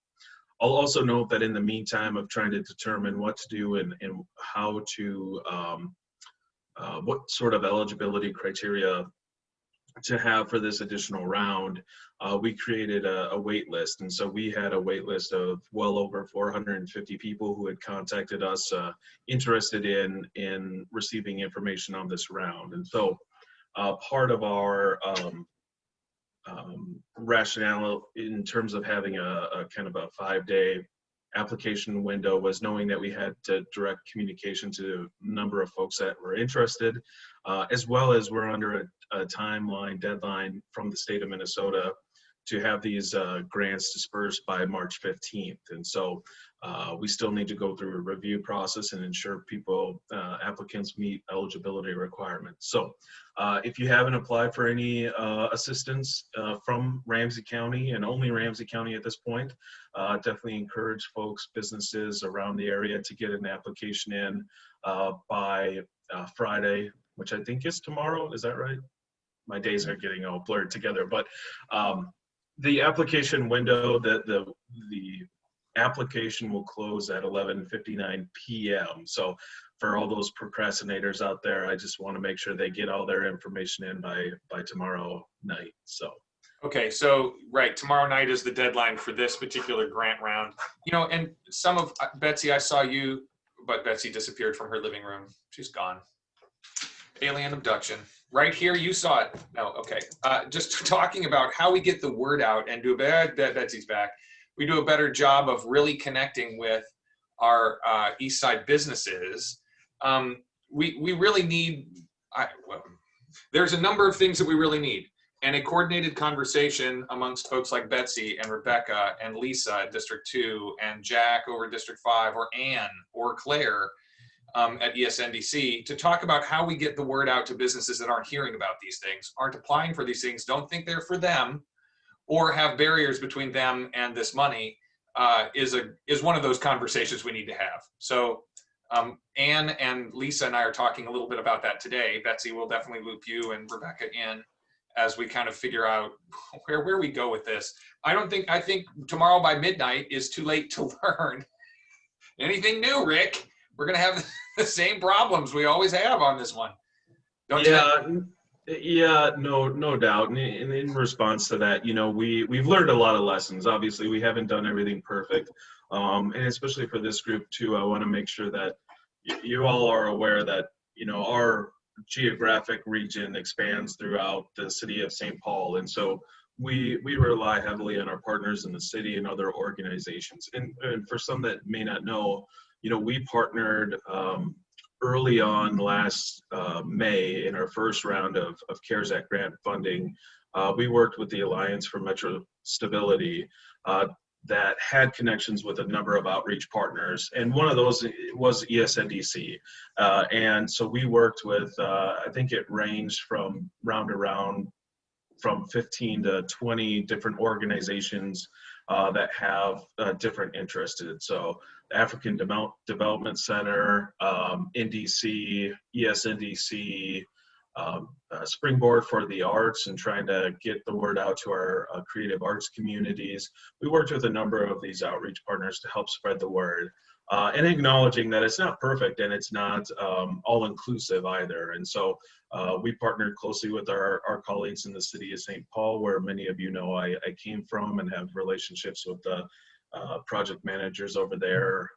I'll also note that in the meantime of trying to determine what to do and how to, what sort of eligibility criteria to have for this additional round, we created a wait list. And so we had a wait list of well over 450 people who had contacted us interested in receiving information on this round. And so part of our rationale in terms of having a kind of a 5-day application window was knowing that we had to direct communication to a number of folks that were interested, as well as we're under a timeline deadline from the state of Minnesota to have these grants dispersed by March 15th. And so we still need to go through a review process and ensure applicants meet eligibility requirements. So if you haven't applied for any assistance from Ramsey County, and only Ramsey County at this point, definitely encourage folks, businesses around the area to get an application in by Friday, which I think is tomorrow. Is that right? My days are getting all blurred together, but the application window, the application will close at 11:59 p.m. So for all those procrastinators out there, I just want to make sure they get all their information in by tomorrow night. So. Okay, so right, tomorrow night is the deadline for this particular grant round. You know, and some of Betsy, I saw you, but Betsy disappeared from her living room. She's gone. Alien abduction. Right here, you saw it. No, okay. Just talking about how we get the word out and do a better, Betsy's back. We do a better job of really connecting with our East Side businesses. We really need, there's a number of things that we really need. And a coordinated conversation amongst folks like Betsy and Rebecca and Lisa at District 2 and Jack over District 5 or Ann or Claire at ESNDC to talk about how we get the word out to businesses that aren't hearing about these things, aren't applying for these things, don't think they're for them, or have barriers between them and this money, is one of those conversations we need to have. So Ann and Lisa and I are talking a little bit about that today. Betsy will definitely loop you and Rebecca in as we kind of figure out where we go with this. I think tomorrow by midnight is too late to learn anything new, Rick. We're gonna have the same problems we always have on this one. Don't you? Yeah, no doubt. And in response to that, you know, we've learned a lot of lessons. Obviously, we haven't done everything perfect, and especially for this group too. I want to make sure that you all are aware that, you know, our geographic region expands throughout the city of St. Paul, and so we rely heavily on our partners in the city and other organizations. And for some that may not know, you know, we partnered early on last May in our first round of CARES Act grant funding. We worked with the Alliance for Metro Stability that had connections with a number of outreach partners. And one of those was ESNDC. And so we worked with, I think it ranged from round to round, from 15 to 20 different organizations that have different interests. So the African Development Center, NDC, ESNDC, Springboard for the Arts, and trying to get the word out to our creative arts communities. We worked with a number of these outreach partners to help spread the word, and acknowledging that it's not perfect and it's not all inclusive either. And so we partnered closely with our colleagues in the city of St. Paul, where many of you know I came from, and have relationships with the project managers over there,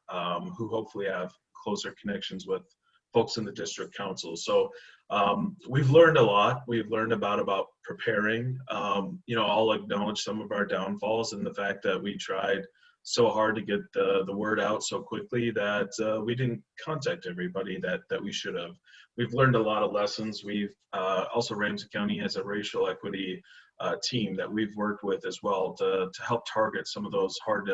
who hopefully have closer connections with folks in the district council. So we've learned a lot. We've learned about preparing. I'll acknowledge some of our downfalls and the fact that we tried so hard to get the word out so quickly that we didn't contact everybody that we should have. We've learned a lot of lessons. We've also, Ramsey County has a racial equity team that we've worked with as well to help target some of those hard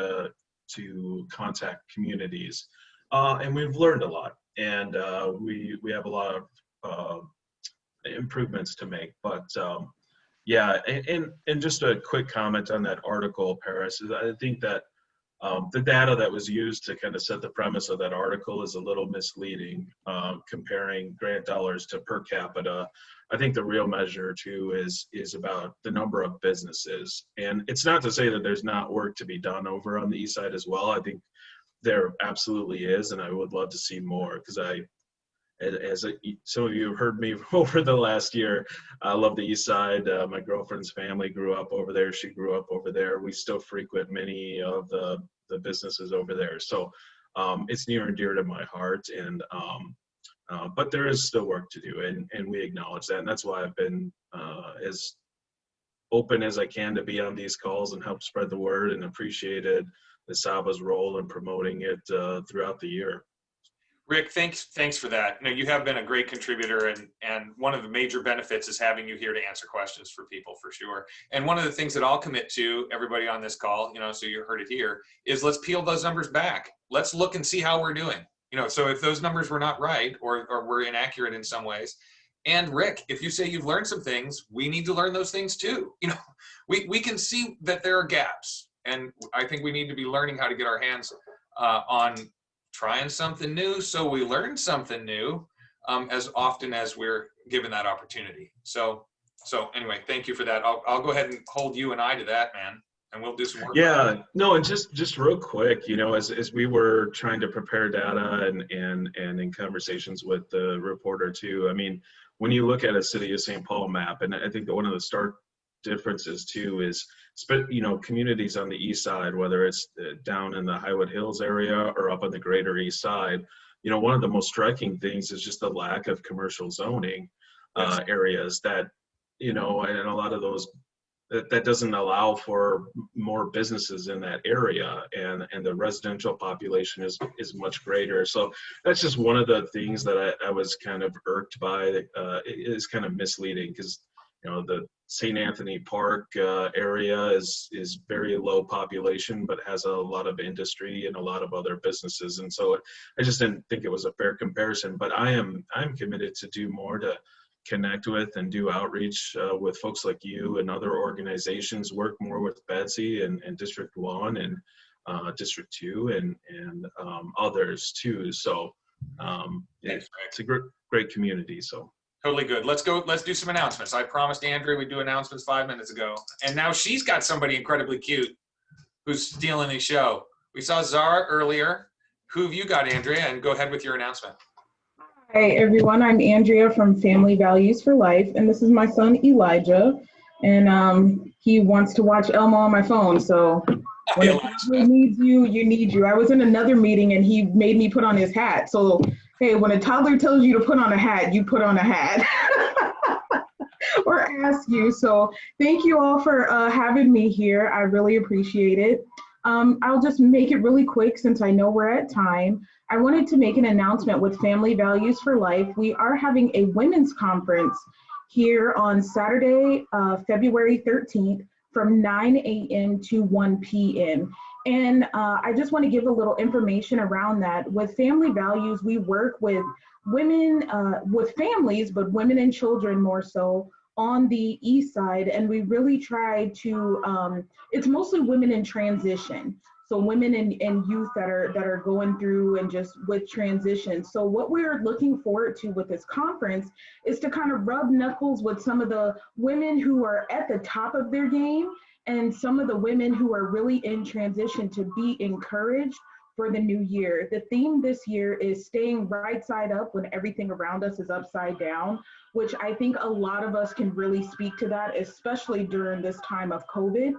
to contact communities. And we've learned a lot, and we have a lot of improvements to make. But yeah, and just a quick comment on that article, Paris, is I think that the data that was used to kind of set the premise of that article is a little misleading, comparing grant dollars to per capita. I think the real measure too is about the number of businesses. And it's not to say that there's not work to be done over on the east side as well. I think there absolutely is, and I would love to see more, because some of you have heard me over the last year, I love the east side. My girlfriend's family grew up over there. She grew up over there. We still frequent many of the businesses over there. So it's near and dear to my heart. And but there is still work to do, and we acknowledge that. And that's why I've been as open as I can to be on these calls and help spread the word, and appreciated the Saba's role in promoting it throughout the year. Rick, thanks for that. You have been a great contributor, and one of the major benefits is having you here to answer questions for people, for sure. And one of the things that I'll commit to everybody on this call, so you heard it here, is let's peel those numbers back. Let's look and see how we're doing. So if those numbers were not right, or were inaccurate in some ways, and Rick, if you say you've learned some things, we need to learn those things too. We can see that there are gaps, and I think we need to be learning how to get our hands on trying something new, so we learn something new as often as we're given that opportunity. So anyway, thank you for that. I'll go ahead and hold you and I to that, man, and we'll do some work. Yeah, no, and just real quick, as we were trying to prepare data and in conversations with the reporter too, I mean, when you look at a city of St. Paul map, and I think that one of the stark differences too is, communities on the east side, whether it's down in the Highwood Hills area or up on the greater east side, one of the most striking things is just the lack of commercial zoning areas that, and a lot of those, that doesn't allow for more businesses in that area, and the residential population is much greater. So that's just one of the things that I was kind of irked by. It is kind of misleading, because the St. Anthony Park area is very low population, but has a lot of industry and a lot of other businesses. And so I just didn't think it was a fair comparison, but I'm committed to do more to connect with and do outreach with folks like you and other organizations, work more with Betsy and District 1 and District 2 and others too. So it's a great community. So. Totally good. Let's do some announcements. I promised Andrea we'd do announcements 5 minutes ago. And now she's got somebody incredibly cute who's stealing the show. We saw Zara earlier. Who have you got, Andrea? And go ahead with your announcement. Hi, everyone. I'm Andrea from Family Values for Life. And this is my son, Elijah. And he wants to watch Elmo on my phone. So when a toddler needs you, you need you. I was in another meeting and he made me put on his hat. So hey, when a toddler tells you to put on a hat, you put on a hat or ask you. So thank you all for having me here. I really appreciate it. I'll just make it really quick since I know we're at time. I wanted to make an announcement with Family Values for Life. We are having a women's conference here on Saturday, February 13th from 9 a.m. to 1 p.m. And I just want to give a little information around that. With Family Values, we work with women, with families, but women and children more so on the east side. And we really try to, it's mostly women in transition. So women and youth that are going through and just with transition. So what we're looking forward to with this conference is to kind of rub knuckles with some of the women who are at the top of their game and some of the women who are really in transition to be encouraged for the new year. The theme this year is staying right side up when everything around us is upside down, which I think a lot of us can really speak to that, especially during this time of COVID.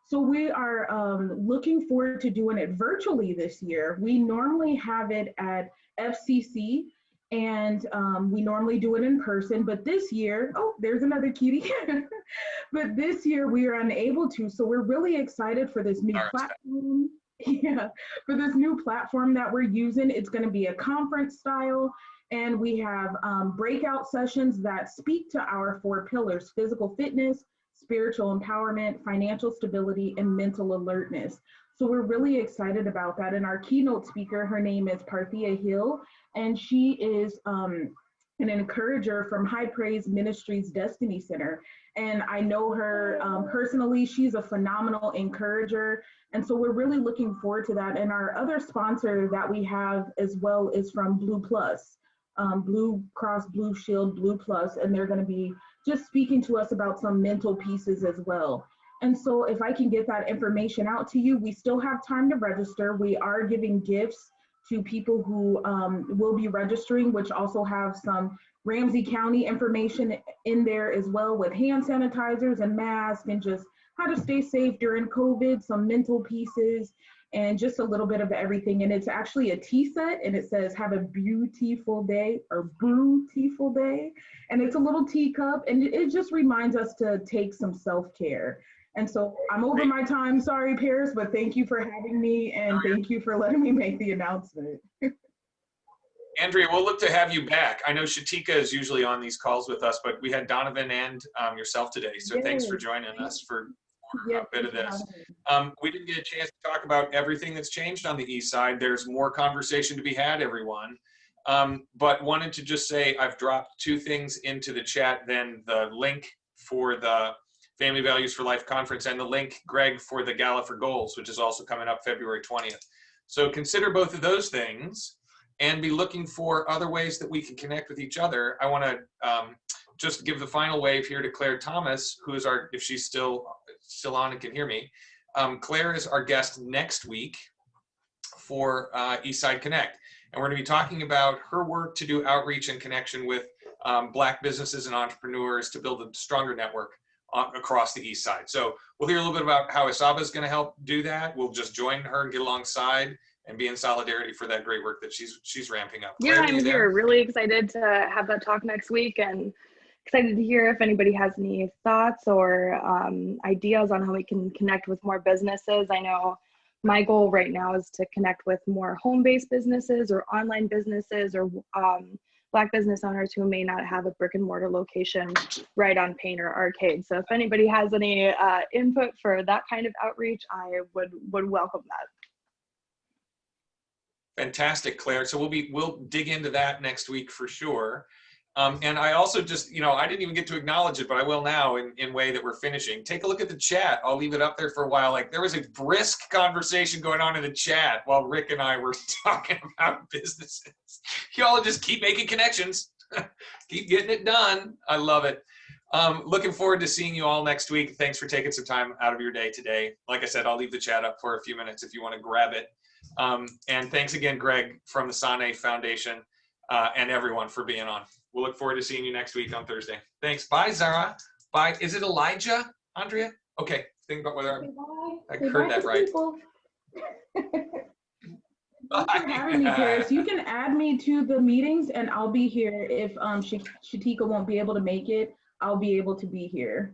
So we are looking forward to doing it virtually this year. We normally have it at FCC And we normally do it in person, but this year, oh, there's another kitty. But this year we are unable to. So we're really excited for this new platform. Yeah, for this new platform that we're using. It's going to be a conference style. And we have breakout sessions that speak to our 4 pillars: physical fitness, spiritual empowerment, financial stability, and mental alertness. So we're really excited about that. And our keynote speaker, her name is Parthia Hill, and she is an encourager from High Praise Ministries Destiny Center. And I know her personally. She's a phenomenal encourager. And so we're really looking forward to that. And our other sponsor that we have as well is from Blue Plus, Blue Cross Blue Shield Blue Plus, and they're going to be just speaking to us about some mental pieces as well. And so if I can get that information out to you, we still have time to register. We are giving gifts to people who will be registering, which also have some Ramsey County information in there as well, with hand sanitizers and masks and just how to stay safe during COVID, some mental pieces, and just a little bit of everything. And it's actually a tea set, and it says "Have a beautiful day" or "Beautiful day." And it's a little teacup, and it just reminds us to take some self-care. And so I'm over my time. Sorry, Paris, but thank you for having me, and thank you for letting me make the announcement. Andrea, we'll look to have you back. I know Shatika is usually on these calls with us, but we had Donovan and yourself today. So thanks for joining us for a bit of this. We didn't get a chance to talk about everything that's changed on the East Side. There's more conversation to be had, everyone. But wanted to just say I've dropped 2 things into the chat, then the link for the Family Values for Life conference and the link, Greg, for the Gala for Goals, which is also coming up February 20th. So consider both of those things and be looking for other ways that we can connect with each other. I want to just give the final wave here to Claire Thomas, who is our, if she's still on and can hear me. Claire is our guest next week for Eastside Connect. And we're going to be talking about her work to do outreach and connection with Black businesses and entrepreneurs to build a stronger network across the East Side. So we'll hear a little bit about how Isaba is going to help do that. We'll just join her and get alongside and be in solidarity for that great work that she's ramping up. Claire, yeah, I'm here. Really excited to have that talk next week, and excited to hear if anybody has any thoughts or ideas on how we can connect with more businesses. I know my goal right now is to connect with more home-based businesses or online businesses or Black business owners who may not have a brick and mortar location right on Paint or Arcade. So if anybody has any input for that kind of outreach, I would welcome that. Fantastic, Claire. So we'll dig into that next week for sure. And I also just, I didn't even get to acknowledge it, but I will now in way that we're finishing. Take a look at the chat. I'll leave it up there for a while. Like, there was a brisk conversation going on in the chat while Rick and I were talking about businesses. Y'all just keep making connections. Keep getting it done. I love it. Looking forward to seeing you all next week. Thanks for taking some time out of your day today. Like I said, I'll leave the chat up for a few minutes if you want to grab it. And thanks again, Greg, from the Sanneh Foundation, and everyone for being on. We'll look forward to seeing you next week on Thursday. Thanks. Bye, Zara. Bye. Is it Elijah, Andrea? Okay. Think about whether I heard that right. Thanks for having me, Paris. You can add me to the meetings, and I'll be here. If Shatika won't be able to make it, I'll be able to be here.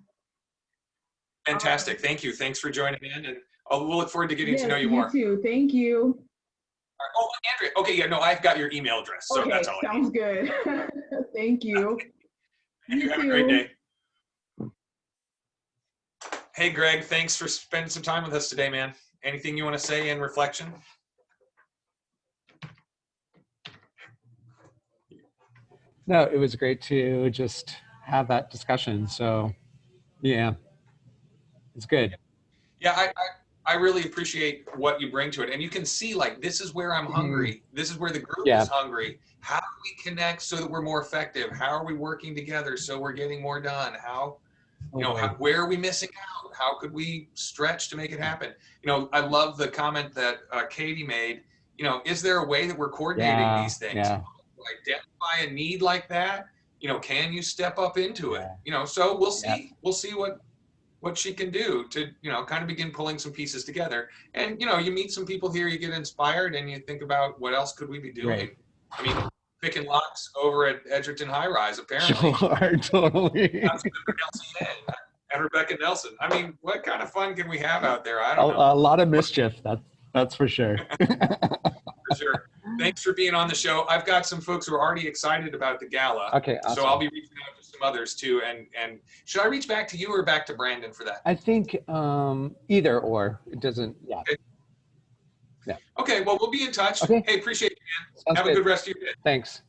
Fantastic. Thank you. Thanks for joining in, and we'll look forward to getting to know you more. You too. Thank you. Oh, Andrea. Okay, yeah, no, I've got your email address, so okay, that's all. Sounds good. Thank you. Okay. You have a great day. Hey, Greg, thanks for spending some time with us today, man. Anything you want to say in reflection? No, it was great to just have that discussion. So, yeah, it's good. Yeah, I really appreciate what you bring to it. And you can see, like, this is where I'm hungry. This is where the group is hungry. How do we connect so that we're more effective? How are we working together so we're getting more done? How, where are we missing out? How could we stretch to make it happen? I love the comment that Katie made. Is there a way that we're coordinating these things? Yeah. Identify a need like that? Can you step up into it? So we'll see. Yeah. We'll see what she can do to, kind of begin pulling some pieces together. And, you meet some people here, you get inspired, and you think about what else could we be doing? Right. I mean, picking locks over at Edgerton High Rise, apparently. Sure, totally. That's LCA and Rebecca Nelson. I mean, what kind of fun can we have out there? I don't know. A lot of mischief, that's for sure. For sure. Thanks for being on the show. I've got some folks who are already excited about the gala. Okay, awesome. So I'll be reaching out to some others too. And should I reach back to you or back to Brandon for that? I think either or. It doesn't, yeah. Okay. Yeah. Okay, well, we'll be in touch. Okay. Hey, appreciate you, man. Sounds Have a good rest of your day. Thanks.